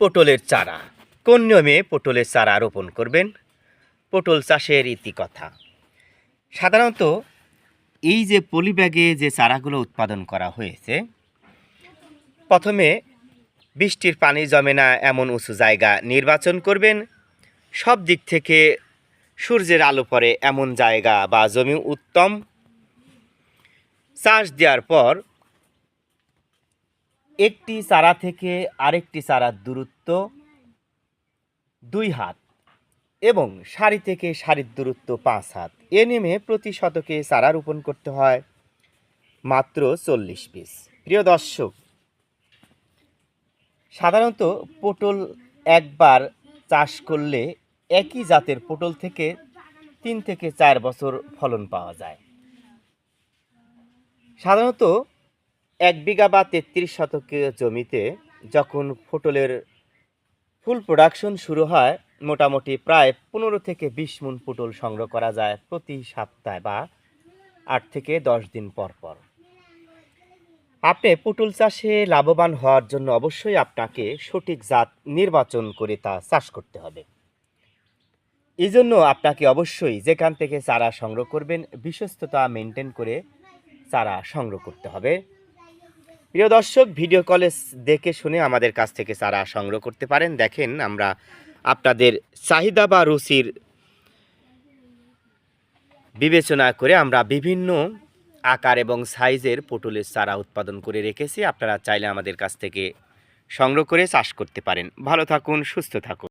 পটলের চারা কোন নিয়মে পটলের চারা রোপণ করবেন? পটল চাষের ইতিকথা। সাধারণত এই যে পলিব্যাগে যে চারাগুলো উৎপাদন করা হয়েছে, প্রথমে বৃষ্টির পানি জমে না এমন উঁচু জায়গা নির্বাচন করবেন। সব দিক থেকে সূর্যের আলো পড়ে এমন জায়গা বা জমি উত্তম। চাষ দেওয়ার পর একটি চারা থেকে আরেকটি চারার দূরত্ব 2 হাত এবং সারি থেকে সারির দূরত্ব 5 হাত। এ নিয়মে প্রতি শতকে চারা রোপণ করতে হয় মাত্র 40 পিস। প্রিয় দর্শক, সাধারণত পটল একবার চাষ করলে একই জাতের পটল থেকে 3 থেকে 4 বছর ফলন পাওয়া যায়। সাধারণত 1 বিঘা বা 33 শতকের জমিতে যখন পটলের ফুল প্রোডাকশন শুরু হয়, মোটামুটি প্রায় 15 থেকে 20 মণ পটল সংগ্রহ করা যায় প্রতি সপ্তাহে বা 8 থেকে 10 দিন পর পর। আপনি পটল চাষে লাভবান হওয়ার জন্য অবশ্যই আপনাকে সঠিক জাত নির্বাচন করে তা চাষ করতে হবে। এই জন্য আপনাকে অবশ্যই যেখান থেকে চারা সংগ্রহ করবেন বিশ্বস্ততা মেনটেন করে চারা সংগ্রহ করতে হবে। প্রিয় দর্শক, ভিডিও কলে দেখে শুনে আমাদের কাছ থেকে চারা সংগ্রহ করতে পারেন। দেখেন, আমরা আপনাদের চাহিদা বা রুচির বিবেচনা করে আমরা বিভিন্ন আকার এবং সাইজের পটলের চারা উৎপাদন করে রেখেছি। আপনারা চাইলে আমাদের কাছ থেকে সংগ্রহ করে চাষ করতে পারেন। ভালো থাকুন, সুস্থ থাকুন।